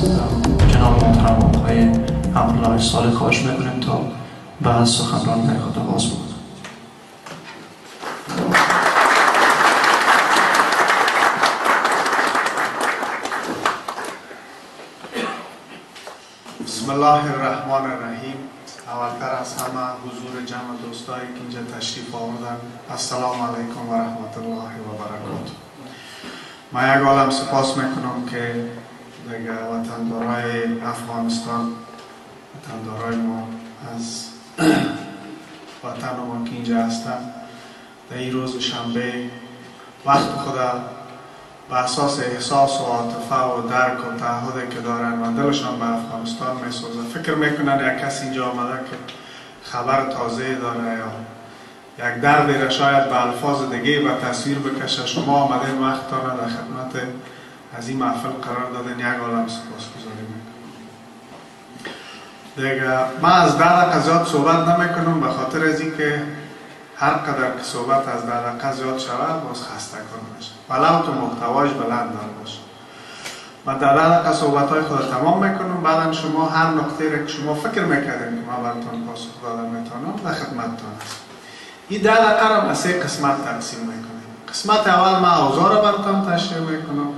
جناب محترم آقای عبدالله صالح خواهش میکنیم تا به سخنرانی خود آغاز بود. بسم الله الرحمن الرحیم. اولتر از همه حضور جمع دوستایی که اینجا تشریف آوردن، السلام علیکم و رحمت الله و برکاته. من یک عالم سپاس میکنم که دیگه وطندارای افغانستان، وطندارای ما از وطن ما که اینجا هستن، در این روز شنبه وقت خدا به اساس احساس و عاطفه و درک و تعهدی که دارن و دلشان به افغانستان میسوزه، فکر میکنن یک کسی اینجا آمده که خبر تازه داره یا یک دردی را شاید به الفاظ دیگه به تصویر بکشه. شما آمدین وقتانه در خدمت از این محفل قرار دادن، یک عالم سپاسگزاری میکنم. دیگه من از 10 دقیقه زیاد صحبت نمیکنم، به خاطر از اینکه هر قدر که صحبت از 10 دقیقه زیاد شود باز خسته کنم میشه، ولو تو محتواش بلند باشه. من در 10 دقیقه صحبت های خود تمام میکنم، بعدا شما هر نکته را که شما فکر میکردین که من براتون پاسخ دادم میتونم در خدمتتون هستم. این 10 دقیقه را به 3 قسمت تقسیم میکنیم. قسمت اول من اوضاع را براتون تشریح میکنم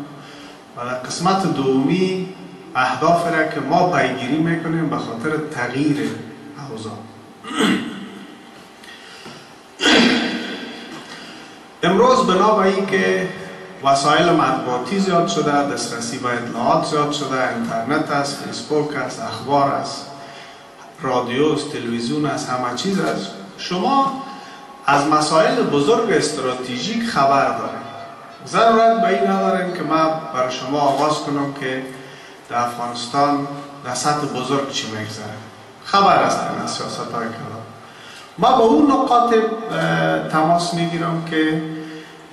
و در قسمت دومی اهداف را که ما پیگیری میکنیم به خاطر تغییر اوضاع. امروز بنا به اینکه وسایل مطبوعاتی زیاد شده، دسترسی به اطلاعات زیاد شده، اینترنت است، فیسبوک است، اخبار است، رادیو است، تلویزیون است، همه چیز است، شما از مسائل بزرگ استراتژیک خبر دارید. ضرورت به این نداریم که من برای شما آغاز کنم که در افغانستان در سطح بزرگ چی میگذره. خبر است این سیاست های کلان. ما با اون نقاط تماس میگیرم که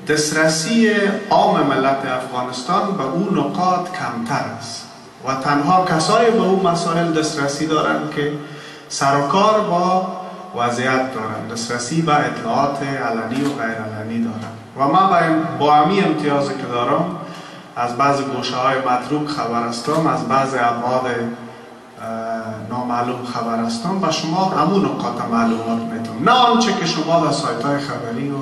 دسترسی عام ملت افغانستان به اون نقاط کمتر است و تنها کسایی به اون مسائل دسترسی دارن که سرکار با وضعیت دارن، دسترسی به اطلاعات علنی و غیر علنی دارن. و من با امی امتیازی که دارم از بعض گوشه های متروک خبر هستم، از بعض ابعاد نامعلوم خبر هستم، و شما همون نقاط معلومات میتونم، نه آنچه که شما در سایت های خبری و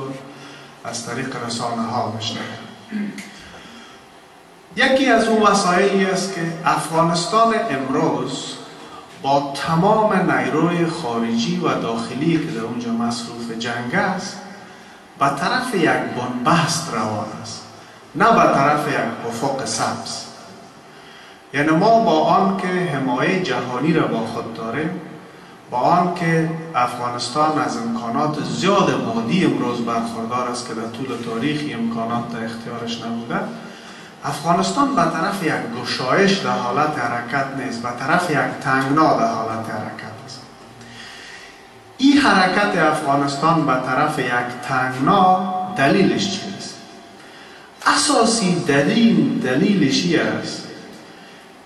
از طریق رسانه ها میشنوید. یکی از اون مسائلی است که افغانستان امروز با تمام نیروی خارجی و داخلی که در اونجا مصروف جنگ است به طرف یک بنبست روان است، نه به طرف یک افق سبز. یعنی ما با آن که حمایه جهانی را با خود داریم، با آن که افغانستان از امکانات زیاد مادی امروز برخوردار است که در طول تاریخ امکانات در اختیارش نبوده، افغانستان به طرف یک گشایش در حالت حرکت نیست، به طرف یک تنگنا در حالت حرکت است. این حرکت افغانستان به طرف یک تنگنا دلیلش چیست؟ اساسی دلیلش این است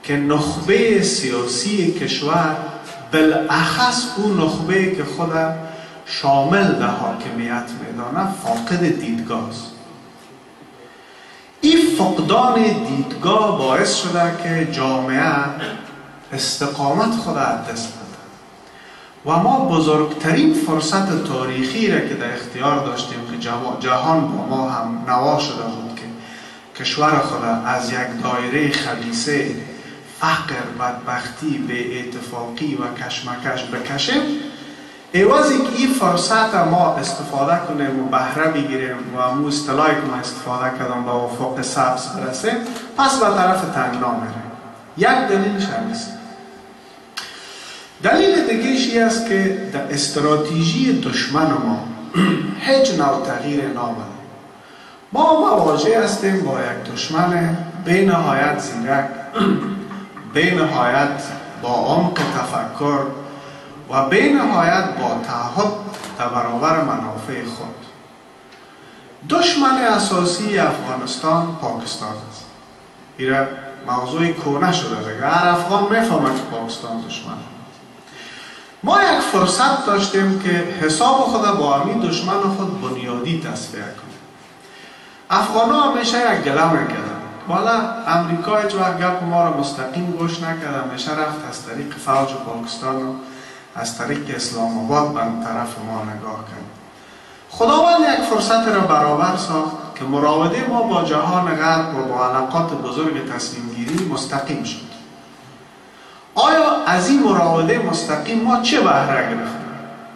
که نخبه سیاسی کشور، بالاخص اون نخبه که خود شامل در حاکمیت میدانه، فاقد دیدگاه است. این فقدان دیدگاه باعث شده که جامعه استقامت خود از دست بده و ما بزرگترین فرصت تاریخی را که در اختیار داشتیم که جهان با ما هم نوا شده بود که کشور خود از یک دایره خبیثه، فقر، بدبختی، بی اتفاقی و کشمکش بکشیم، ایوازی که این فرصت ما استفاده کنیم و بهره بگیریم و همون اصطلاحی که ما استفاده کردم با افق سبز برسیم، پس به طرف تنگنا میریم. یک دلیلش همیست. دلیل دیگه‌ش این است که در استراتژی دشمن ما هیچ نوع تغییر نامده. ما مواجه هستیم با یک دشمن به نهایت زیرک، به نهایت با عمق تفکر و به نهایت با تعهد در برابر منافع خود. دشمن اساسی افغانستان پاکستان است. این موضوع کهنه شده دیگه، هر افغان میفهمه که پاکستان دشمن است. ما یک فرصت داشتیم که حساب خود با همین دشمن خود بنیادی تصفیه کنیم. افغان ها همیشه یک گله میکردن والا امریکا هیچ وقت گپ ما را مستقیم گوش نکرد، همیشه رفت از طریق فوج پاکستان و از طریق اسلام آباد به طرف ما نگاه کرد. خداوند یک فرصت را برابر ساخت که مراوده ما با جهان غرب و با علاقات بزرگ تصمیم گیری مستقیم شد. آیا از این مراوده مستقیم ما چه بهره گرفتیم؟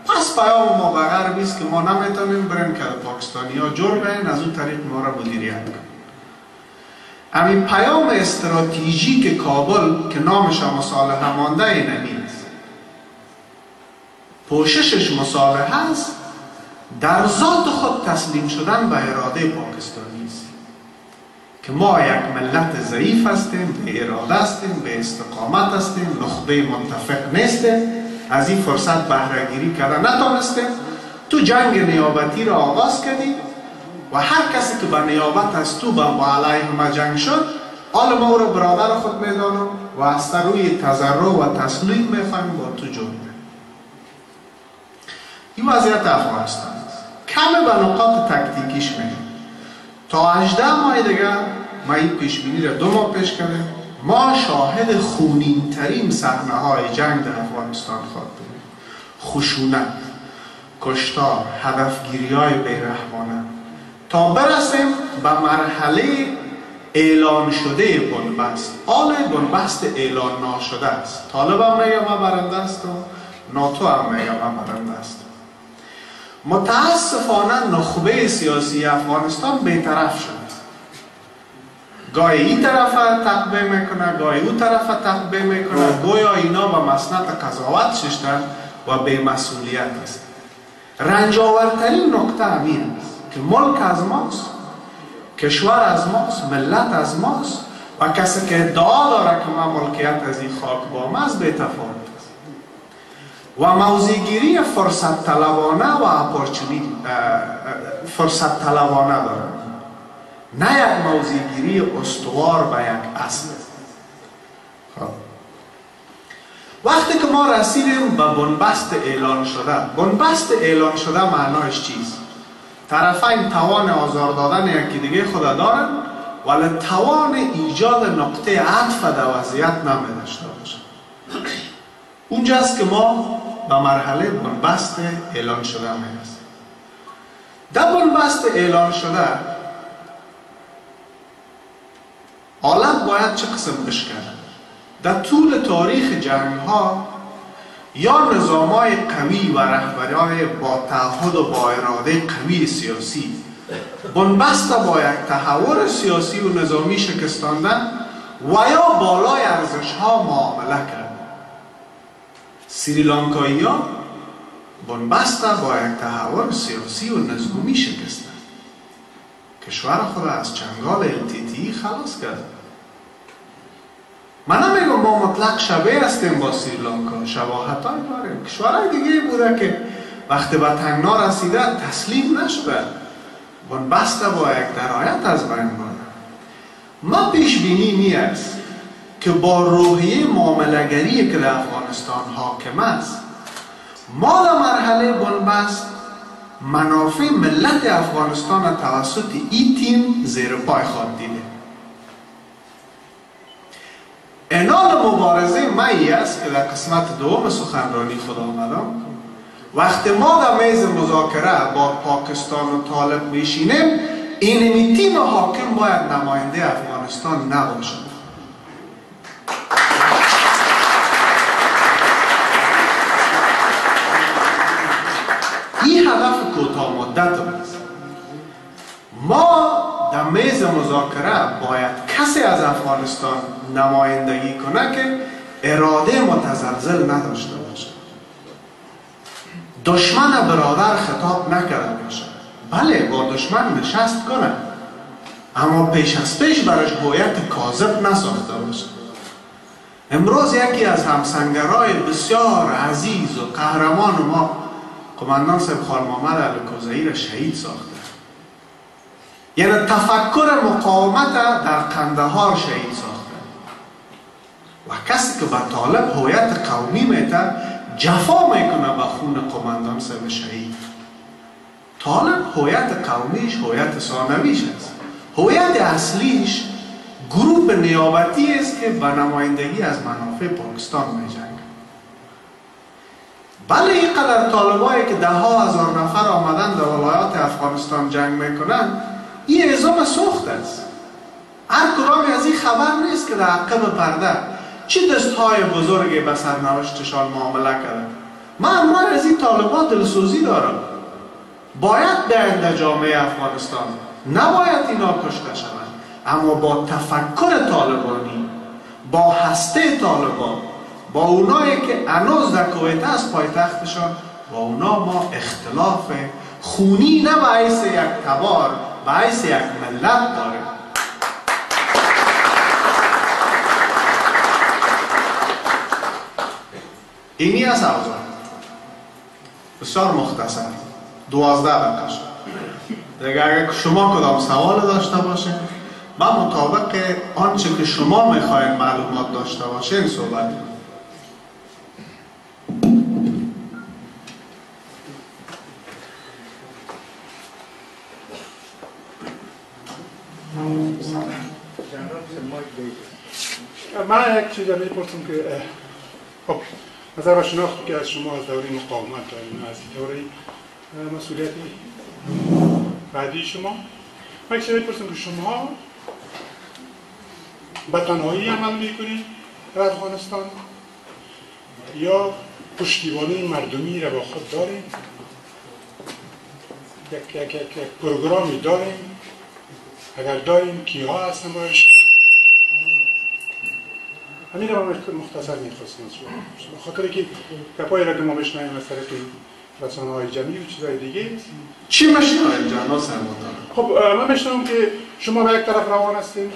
پس پیام ما به غرب است که ما نمیتونیم بریم که پاکستانی ها جور بین از اون طریق ما را مدیریت کنیم. همین پیام استراتژیک کابل که نامش مصالحه مانده اینمی است. پوششش مصالحه است، در ذات خود تسلیم شدن به اراده پاکستانی است که ما یک ملت ضعیف هستیم، به اراده هستیم، به استقامت هستیم، نخبه متفق نیستیم، از این فرصت بهره گیری کردن نتونستیم. تو جنگ نیابتی را آغاز کردی و هر کسی که به نیابت از تو با علیه ما جنگ شد، حال ما او را برادر خود میدانم و از روی تضرع و تسلیم میخوایم با تو جنگ. این وضعیت افغانستان است. کم به نقاط تکتیکیش میگم. تا 18 ماه دیگر ما این پیشبینی را 2 ماه پیش کردیم، ما شاهد خونین ترین صحنه های جنگ در افغانستان خواهد بودیم. خشونت، کشتار، هدفگیری های بیرحمانه، تا برسیم به مرحله اعلان شده بنبست. حال بنبست اعلان ناشده است. طالب هم میگه ما برنده است و ناتو هم میگه ما برنده است. متاسفانه نخبه سیاسی افغانستان بی‌طرف شد. گاهی این طرف تقبیه میکنه، گاهی اون طرف تقبیه میکنه، گویا اینا به مسند قضاوت شدن و بی‌مسئولیت است. رنجاورترین نکته همین است که ملک از ماست، کشور از ماست، ملت از ماست و کسی که ادعا داره که ما ملکیت از این خاک با ما است بی‌تفاوت است و موضع‌گیری فرصت طلبانه و فرصت طلبانه داره، نه یک موضع‌گیری استوار به یک اصل. وقتی که ما رسیدیم به بنبست اعلان شده، بنبست اعلان شده معنایش چیست؟ طرفین توان آزار دادن یکی دیگه خود دارن ولی توان ایجاد نقطه عطف در وضعیت نمی‌داشته باشن. اونجاست که ما به مرحله بنبست اعلان شده میرسیم. در بنبست اعلان شده حالت باید چه قسم بشکنه؟ در طول تاریخ جنگ ها یا نظام های قوی و رهبری های با تعهد و با اراده قوی سیاسی بنبست با یک تحول سیاسی و نظامی شکستاندن و یا بالای ارزش ها معامله کردن. سریلانکایی ها بنبست با یک تحول سیاسی و نظامی شکستن، کشور خود از چنگال التیتی خلاص کرد. من نمیگم ما مطلق شبیه هستیم با سریلانکا، شباهت های داریم. کشورهای دیگه بوده که وقتی به تنگنا رسیده تسلیم نشده، بنبست با یک درایت از بین برده. ما پیش بینی می است که با روحیه معامله‌گری که در افغانستان حاکم است، ما در مرحله بنبست منافع ملت افغانستان توسط این تیم زیر پای خواهد دیده. عنوان مبارزه مایی است که در قسمت دوم سخنرانی خود آمدم. وقتی ما در میز مذاکره با پاکستان و طالب میشینیم، این تیم حاکم باید نماینده افغانستان نباشد. این هدف کوتاه مدت است. ما در میز مذاکره باید کسی از افغانستان نمایندگی کنه که اراده متزلزل نداشته باشه، دشمن برادر خطاب نکرده باشه. بله با دشمن نشست کنه اما پیش از پیش برش هویت کاذب نساخته باشه. امروز یکی از همسنگرای بسیار عزیز و قهرمان ما، قماندان صاحب خان محمد الکوزایی را شهید ساخته. یعنی تفکر مقاومت در قندهار شهید ساخته و کسی که به طالب هویت قومی میته جفا میکنه به خون قماندان صاحب شهید. طالب هویت قومیش هویت ثانویش است. هویت اصلیش گروه نیابتی است که به نمایندگی از منافع پاکستان می‌جنگد. بله اینقدر طالبایی که 10,000 نفر آمدن در ولایات افغانستان جنگ میکنن، این اعزام سوخت است. هر کدام از این خبر نیست که در عقب پرده چی دستهای بزرگی به سرنوشتشان معامله کرده. من امروز از این طالبان دلسوزی دارم. باید بیاین در جامعه افغانستان، نباید اینا کشته شوند، اما با تفکر طالبانی، با هسته طالبان، با اونایی که هنوز در کویت است پایتختشان، با اونا ما اختلاف خونی نه به حیث یک تبار، به حیث یک ملت داریم. اینی از اوضاع بسیار مختصر 12 دقیقه شد. دیگه اگر شما کدام سوال داشته باشین با مطابق آنچه که شما میخواین معلومات داشته باشین صحبت کنید. من یک چیز میپرسم که خب نظر و شناختی که از شما از دوره مقاومت داریم، از دوره مسئولیتی بعدی شما، من یک چیز میپرسم که شما به تنهایی عمل میکنید در افغانستان یا پشتیبانی مردمی را با خود داریم؟ یک پروگرامی داریم؟ اگر داریم کیها هستن باش؟ همین رو مختصر میخواستم از شما، خاطر که گپایی را که ما بشنویم از طرف رسانه‌های جمعی و چیزهای دیگه. چی میشنویم جناب سرمدار؟ خب من میشنوم که شما به یک طرف روان هستید،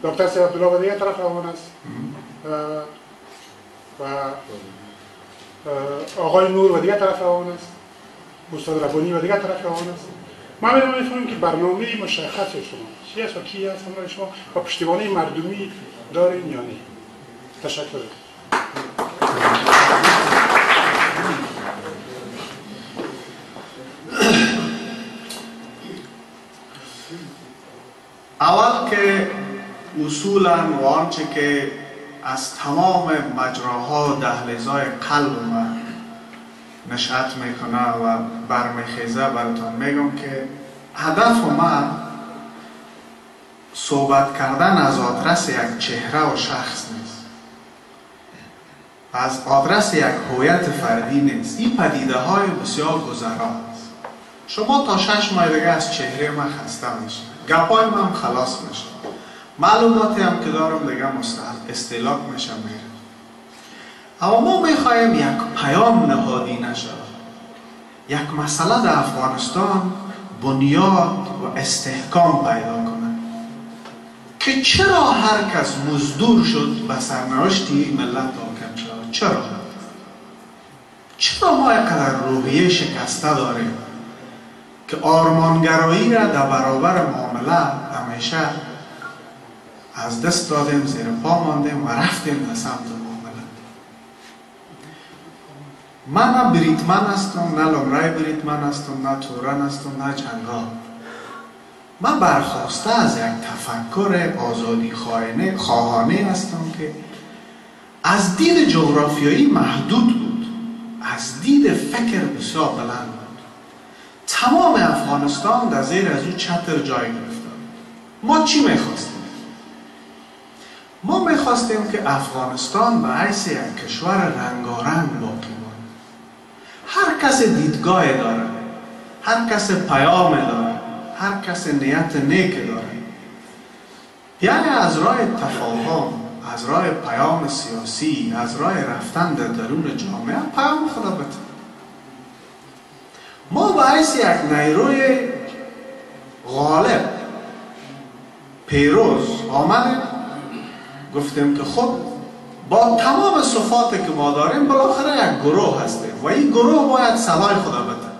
دکتر سید عبدالله به دیگر طرف روان است و آقای نور به دیگر طرف روان است، استاد ربانی به دیگر طرف روان است. ما میفهمیم که برنامه مشخص شما چی است و کی است همراه شما و پشتیبانی مردمی دارین یا نه؟ تشکر. اول که اصولا و آنچه که از تمام مجراها دهلیزهای قلب من نشأت میکنه و برمیخیزه براتون میگم که هدف من صحبت کردن از آدرس یک چهره و شخص نیست، از آدرس یک هویت فردی نیست. این پدیده های بسیار گذرا است. شما تا 6 ماه دیگه از چهره من خسته میشه، گپای من خلاص میشه، معلوماتی هم که دارم دیگه استهلاک میشه میره. اما ما میخوایم یک پیام نهادی نشود، یک مسئله در افغانستان بنیاد و استحکام پیدا کنه که چرا هر کس مزدور شد و سرنوشتی ملت حاکم شد. چرا ما اینقدر روحیه شکسته داریم که آرمانگرایی را در برابر معامله همیشه از دست دادیم، زیر پا ماندیم و رفتیم به سمت معامله. من نه بریتمن هستم، نه لمرای بریتمن هستم، نه تورن هستم، نه جنرال. من برخواسته از یک تفکر آزادی خواهانه هستم که از دید جغرافیایی محدود بود، از دید فکر بسیار بلند بود. تمام افغانستان در زیر از او چتر جای گرفته. ما چی میخواستیم؟ ما میخواستیم که افغانستان به حیث یک کشور رنگارنگ باقی ماند. هر کس دیدگاه داره، هر کس پیام داره، هر کس نیت نیک داره، یعنی از راه تفاهم، از راه پیام سیاسی، از راه رفتن در درون جامعه پیام خدا بده. ما به حیث یک نیروی غالب پیروز آمدیم، گفتیم که خب با تمام صفاتی که ما داریم بالاخره یک گروه هستیم و این گروه باید صلاح خدا بده.